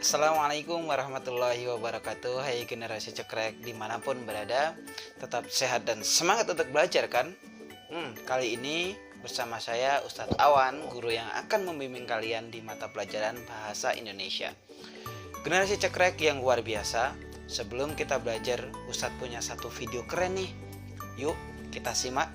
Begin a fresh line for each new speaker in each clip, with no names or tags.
Assalamualaikum warahmatullahi wabarakatuh. Hai generasi cekrek dimanapun berada, tetap sehat dan semangat untuk belajar kan? Kali ini bersama saya Ustadz Awan, guru yang akan membimbing kalian di mata pelajaran Bahasa Indonesia. Generasi cekrek yang luar biasa, sebelum kita belajar, Ustadz punya satu video keren nih. Yuk kita simak.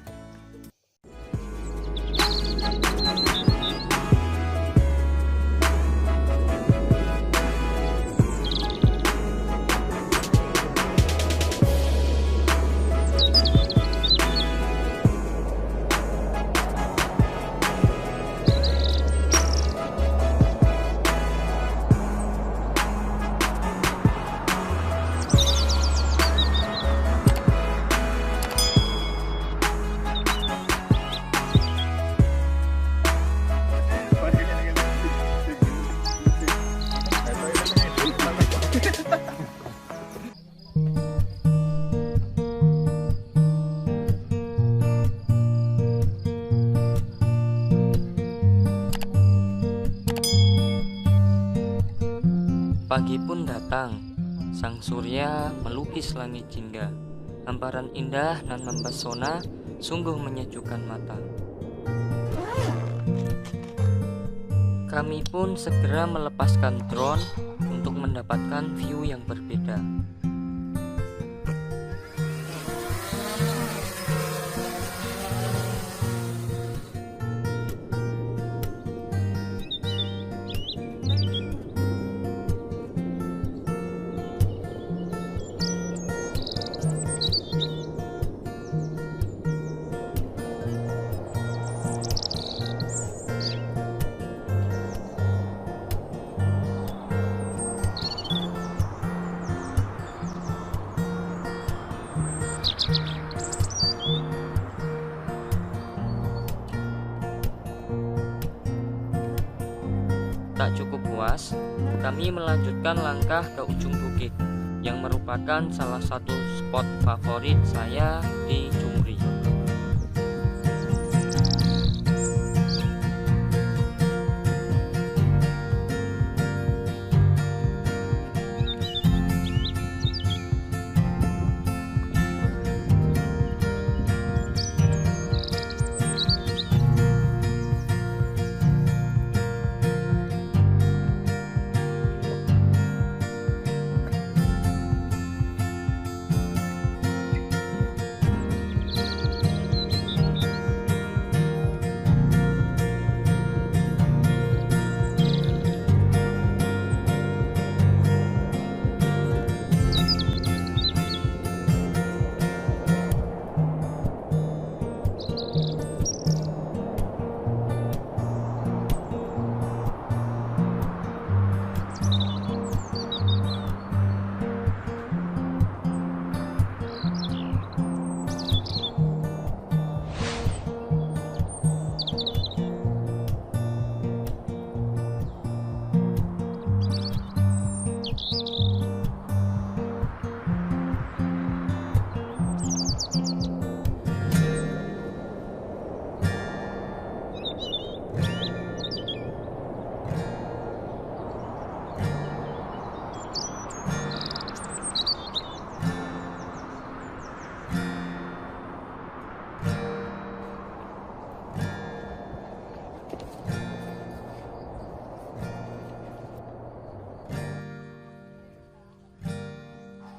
Pagi pun datang, sang surya melukis langit jingga. Hamparan indah dan mempesona, sungguh menyejukkan mata. Kami pun segera melepaskan drone untuk mendapatkan view yang berbeda. Tak cukup puas, kami melanjutkan langkah ke ujung bukit yang merupakan salah satu spot favorit saya di Cumri.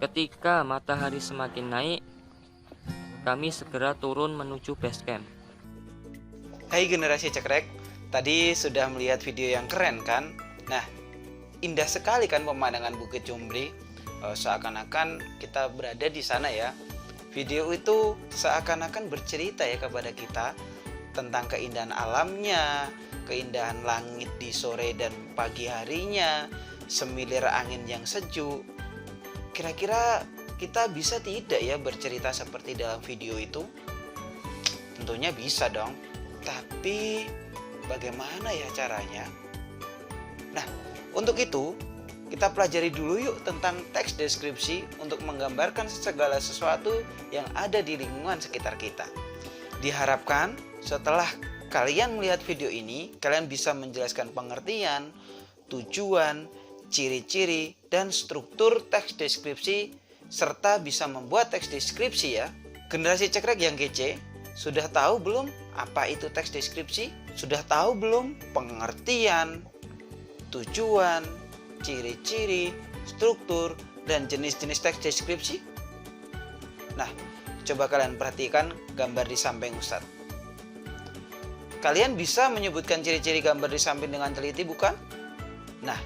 Ketika matahari semakin naik, kami segera turun menuju base camp.
Hai generasi cekrek, tadi sudah melihat video yang keren kan? Nah, indah sekali kan pemandangan Bukit Cumri. Seakan-akan kita berada di sana ya. Video itu seakan-akan bercerita ya kepada kita tentang keindahan alamnya, keindahan langit di sore dan pagi harinya, semilir angin yang sejuk. Kira-kira kita bisa tidak ya bercerita seperti dalam video itu? Tentunya bisa dong. Tapi bagaimana ya caranya? Nah, untuk itu kita pelajari dulu yuk tentang teks deskripsi untuk menggambarkan segala sesuatu yang ada di lingkungan sekitar kita. Diharapkan setelah kalian melihat video ini, kalian bisa menjelaskan pengertian, tujuan, ciri-ciri, dan struktur teks deskripsi, serta bisa membuat teks deskripsi ya. Generasi cekrek yang kece, sudah tahu belum apa itu teks deskripsi? Sudah tahu belum pengertian, tujuan, ciri-ciri, struktur, dan jenis-jenis teks deskripsi? Nah, coba kalian perhatikan gambar di samping Ustadz. Kalian bisa menyebutkan ciri-ciri gambar di samping dengan teliti, bukan? Nah,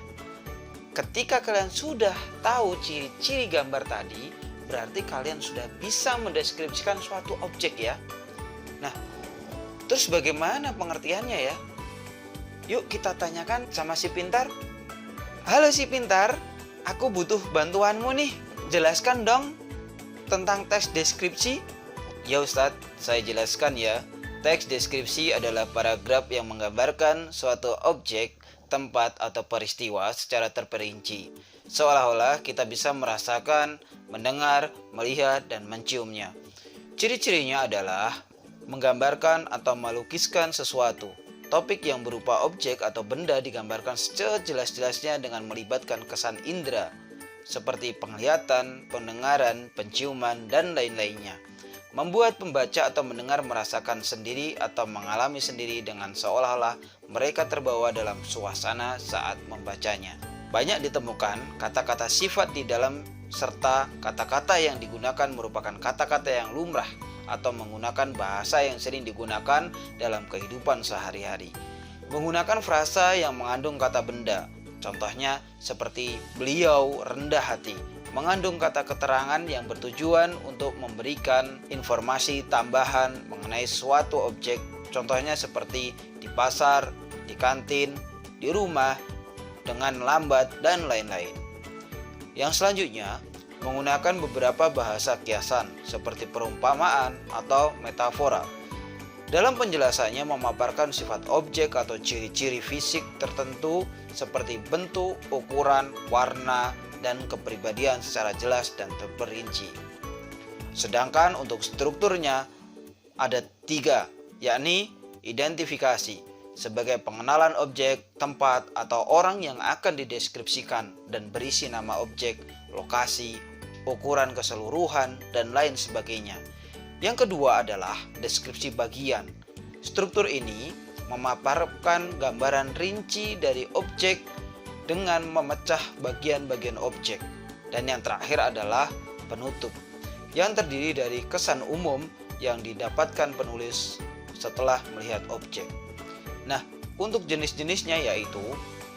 ketika kalian sudah tahu ciri-ciri gambar tadi, berarti kalian sudah bisa mendeskripsikan suatu objek ya. Nah, terus bagaimana pengertiannya ya? Yuk kita tanyakan sama si pintar. Halo si pintar, aku butuh bantuanmu nih. Jelaskan dong tentang teks deskripsi. Ya Ustadz, saya jelaskan ya. Teks deskripsi adalah paragraf yang menggambarkan suatu objek, tempat, atau peristiwa secara terperinci. Seolah-olah kita bisa merasakan, mendengar, melihat, dan menciumnya. Ciri-cirinya adalah menggambarkan atau melukiskan sesuatu. Topik yang berupa objek atau benda digambarkan sejelas-jelasnya dengan melibatkan kesan indera, seperti penglihatan, pendengaran, penciuman, dan lain-lainnya. Membuat pembaca atau mendengar merasakan sendiri atau mengalami sendiri dengan seolah-olah mereka terbawa dalam suasana saat membacanya. Banyak ditemukan kata-kata sifat di dalam serta kata-kata yang digunakan merupakan kata-kata yang lumrah atau menggunakan bahasa yang sering digunakan dalam kehidupan sehari-hari. Menggunakan frasa yang mengandung kata benda, contohnya seperti beliau rendah hati, mengandung kata keterangan yang bertujuan untuk memberikan informasi tambahan mengenai suatu objek, contohnya seperti di pasar, di kantin, di rumah, dengan lambat, dan lain-lain. Yang selanjutnya, menggunakan beberapa bahasa kiasan seperti perumpamaan atau metafora. Dalam penjelasannya memaparkan sifat objek atau ciri-ciri fisik tertentu seperti bentuk, ukuran, warna, dan kepribadian secara jelas dan terperinci. Sedangkan untuk strukturnya ada 3, yakni identifikasi sebagai pengenalan objek, tempat, atau orang yang akan dideskripsikan dan berisi nama objek, lokasi, ukuran keseluruhan, dan lain sebagainya. Yang kedua adalah deskripsi bagian. Struktur ini memaparkan gambaran rinci dari objek dengan memecah bagian-bagian objek. Dan yang terakhir adalah penutup, yang terdiri dari kesan umum yang didapatkan penulis setelah melihat objek. Nah, untuk jenis-jenisnya yaitu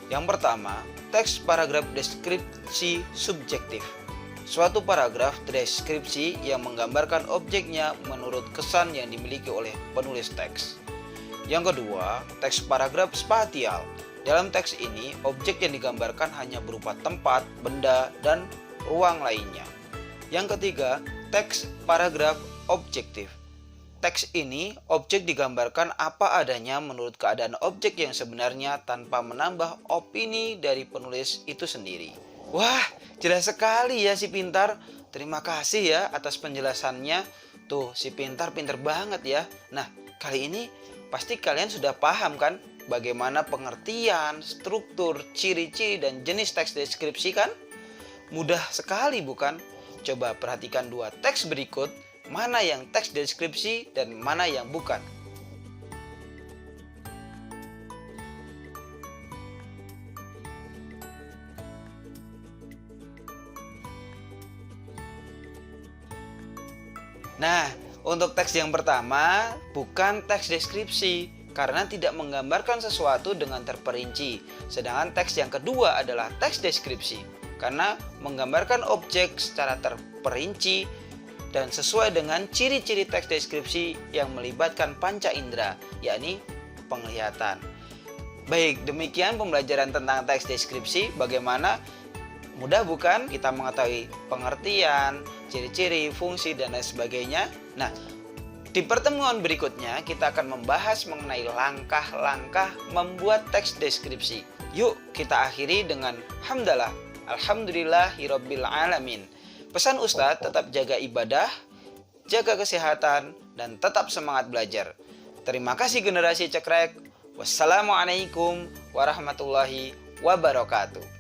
yang pertama, teks paragraf deskripsi subjektif. Suatu paragraf deskripsi yang menggambarkan objeknya menurut kesan yang dimiliki oleh penulis teks. Yang kedua, teks paragraf spatial. Dalam teks ini, objek yang digambarkan hanya berupa tempat, benda, dan ruang lainnya. Yang ketiga, teks paragraf objektif. Teks ini, objek digambarkan apa adanya menurut keadaan objek yang sebenarnya tanpa menambah opini dari penulis itu sendiri. Wah, jelas sekali ya si pintar. Terima kasih ya atas penjelasannya. Tuh, si pintar pintar banget ya. Nah, kali ini pasti kalian sudah paham kan bagaimana pengertian, struktur, ciri-ciri, dan jenis teks deskripsi kan? Mudah sekali bukan? Coba perhatikan 2 teks berikut, mana yang teks deskripsi dan mana yang bukan. Nah, untuk teks yang pertama bukan teks deskripsi karena tidak menggambarkan sesuatu dengan terperinci. Sedangkan teks yang kedua adalah teks deskripsi karena menggambarkan objek secara terperinci dan sesuai dengan ciri-ciri teks deskripsi yang melibatkan panca indera, yakni penglihatan. Baik, demikian pembelajaran tentang teks deskripsi. Bagaimana? Mudah bukan kita mengetahui pengertian, ciri-ciri, fungsi, dan lain sebagainya? Nah, di pertemuan berikutnya kita akan membahas mengenai langkah-langkah membuat teks deskripsi. Yuk kita akhiri dengan hamdalah, alhamdulillahirabbil alamin. Pesan Ustadz, tetap jaga ibadah, jaga kesehatan, dan tetap semangat belajar. Terima kasih generasi cekrek. Wassalamualaikum warahmatullahi wabarakatuh.